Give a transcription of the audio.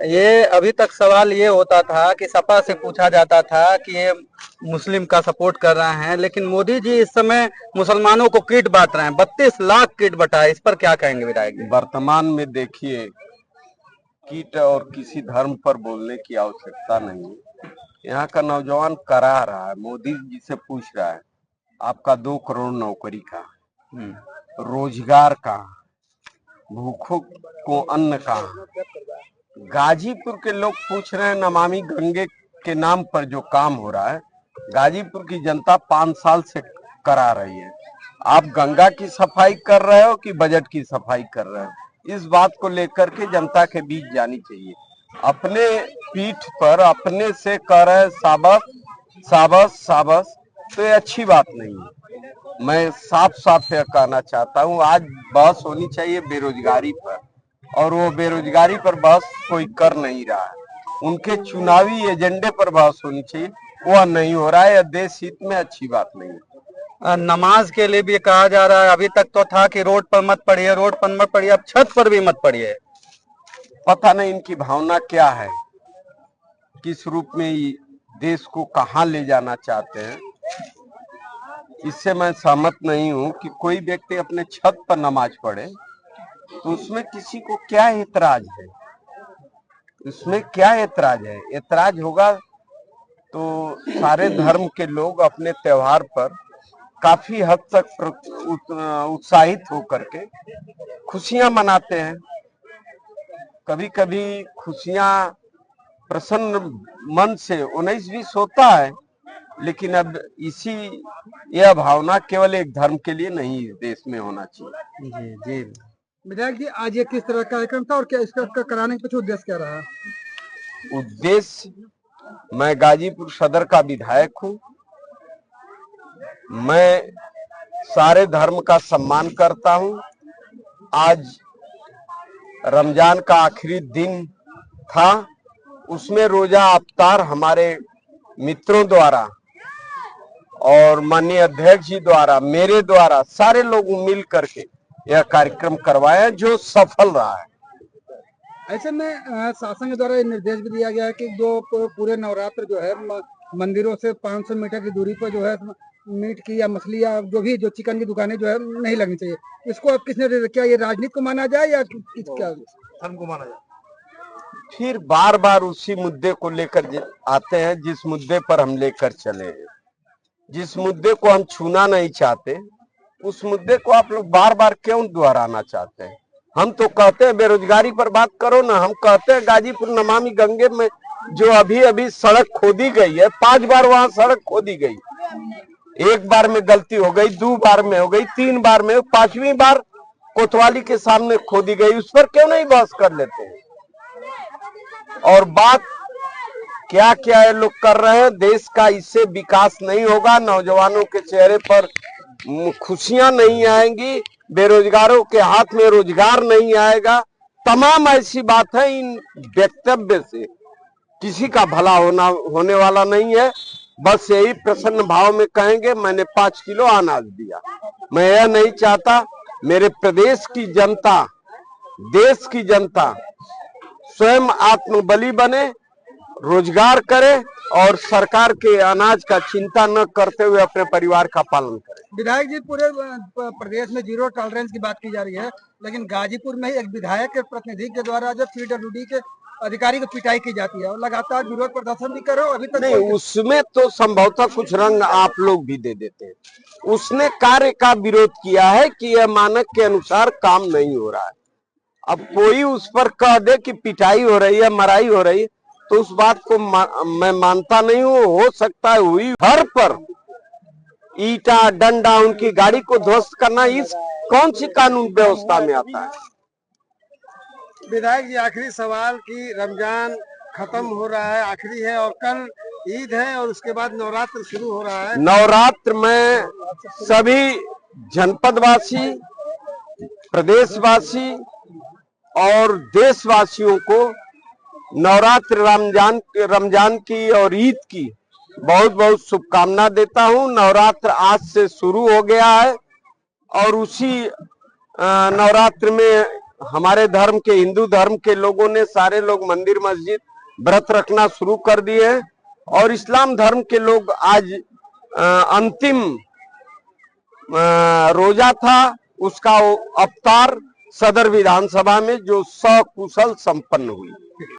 ये अभी तक सवाल ये होता था कि सपा से पूछा जाता था कि ये मुस्लिम का सपोर्ट कर रहे हैं, लेकिन मोदी जी इस समय मुसलमानों को किट बांट रहे हैं। 32 लाख किट बटा है, इस पर क्या कहेंगे विधायक जी? वर्तमान में देखिए, कीट और किसी धर्म पर बोलने की आवश्यकता नहीं है। यहाँ का नौजवान करा रहा है, मोदी जी से पूछ रहा है आपका 2 करोड़ नौकरी का, रोजगार का, भूखों को अन्न का। गाजीपुर के लोग पूछ रहे हैं नमामि गंगे के नाम पर जो काम हो रहा है, गाजीपुर की जनता 5 साल से करा रही है। आप गंगा की सफाई कर रहे हो कि बजट की सफाई कर रहे हो? इस बात को लेकर के जनता के बीच जानी चाहिए। अपने पीठ पर अपने से कह रहे साबस साबस साबस, तो ये अच्छी बात नहीं है। मैं साफ साफ यह कहना चाहता हूँ, आज बहस होनी चाहिए बेरोजगारी पर, और वो बेरोजगारी पर बहस कोई कर नहीं रहा है। उनके चुनावी एजेंडे पर बहस होनी चाहिए, वह नहीं हो रहा है। यह देश हित में अच्छी बात नहीं है। नमाज के लिए भी कहा जा रहा है। अभी तक तो था कि रोड पर मत पड़िए, रोड पर मत पड़िए, अब छत पर भी मत पड़िए। पता नहीं इनकी भावना क्या है, किस रूप में देश को कहां ले जाना चाहते हैं। इससे मैं सहमत नहीं हूं कि कोई व्यक्ति अपने छत पर नमाज पढ़े, तो उसमें किसी को क्या ऐतराज है? उसमें क्या ऐतराज है? ऐतराज होगा तो सारे धर्म के लोग अपने त्योहार पर काफी हद तक उत्साहित होकर के खुशियां मनाते हैं। कभी कभी खुशियां प्रसन्न मन से 19-20 होता है, लेकिन अब यह भावना केवल एक धर्म के लिए नहीं देश में होना चाहिए। जी जी। विधायक जी, आज ये किस तरह का कार्यक्रम था और क्या इसका कराने का कुछ उद्देश्य क्या रहा? उद्देश्य, मैं गाजीपुर सदर का विधायक हूं। मैं सारे धर्म का सम्मान करता हूं। आज रमजान का आखिरी दिन था, उसमें रोजा अफ्तार हमारे मित्रों द्वारा और माननीय अध्यक्ष जी द्वारा, मेरे द्वारा, सारे लोग मिल करके यह कार्यक्रम करवाया जो सफल रहा है। ऐसे में शासन के द्वारा निर्देश भी दिया गया है कि जो पूरे नवरात्र जो है मंदिरों से 500 मीटर की दूरी पर जो है मीट की या मछली या जो चिकन की दुकानें जो है नहीं लगनी चाहिए। इसको अब किसने, क्या ये राजनीति को माना जाए या क्या धर्म को माना जाए? फिर बार बार उसी मुद्दे को लेकर आते हैं जिस मुद्दे पर हम लेकर चले हैं। जिस मुद्दे को हम छूना नहीं चाहते, उस मुद्दे को आप लोग बार बार क्यों दोहराना चाहते हैं? हम तो कहते हैं बेरोजगारी पर बात करो ना। हम कहते हैं गाजीपुर नमामि गंगे में जो अभी अभी सड़क खोदी गई है, 5 बार वहां सड़क खोदी गई। एक बार में गलती हो गई, 2 बार में हो गई, 3 बार में, 5वीं बार कोतवाली के सामने खोदी गई। उस पर क्यों नहीं बहस कर लेते हैं? और बात क्या क्या ये लोग कर रहे हैं, देश का इससे विकास नहीं होगा। नौजवानों के चेहरे पर खुशियां नहीं आएंगी, बेरोजगारों के हाथ में रोजगार नहीं आएगा। तमाम ऐसी बात है। इन वक्तव्य से किसी का भला होने वाला नहीं है। बस यही प्रसन्न भाव में कहेंगे मैंने 5 किलो अनाज दिया। मैं यह नहीं चाहता मेरे प्रदेश की जनता, देश की जनता स्वयं आत्मबली बने, रोजगार करे और सरकार के अनाज का चिंता न करते हुए अपने परिवार का पालन करे। विधायक जी, पूरे प्रदेश में जीरो टॉलरेंस की बात की जा रही है, लेकिन गाजीपुर में ही एक विधायक के प्रतिनिधि के द्वारा जो पीडब्ल्यूडी के अधिकारी को पिटाई की जाती है और लगातार विरोध प्रदर्शन भी करो अभी तक नहीं। उसमें तो संभवतः कुछ रंग आप लोग भी दे देते हैं। उसने कार्य का विरोध किया है कि यह मानक के अनुसार काम नहीं हो रहा है। अब कोई उस पर कह दे कि पिटाई हो रही है, मराई हो रही है, तो उस बात को मैं मानता नहीं हूँ। हो सकता है हुई। घर पर ईटा डंडा उनकी गाड़ी को ध्वस्त करना इस कौन सी कानून व्यवस्था में आता है? विधायक जी, आखिरी सवाल कि रमजान खत्म हो रहा है, आखिरी है, और कल ईद है और उसके बाद नवरात्र शुरू हो रहा है। नवरात्र में सभी जनपदवासी, प्रदेशवासी और देशवासियों को नवरात्र रमजान की और ईद की बहुत बहुत शुभकामना देता हूं। नवरात्र आज से शुरू हो गया है और उसी नवरात्र में हमारे धर्म के, हिंदू धर्म के लोगों ने सारे लोग मंदिर मस्जिद व्रत रखना शुरू कर दिए हैं। और इस्लाम धर्म के लोग आज अंतिम रोजा था, उसका अवतार सदर विधानसभा में जो सकुशल संपन्न हुई।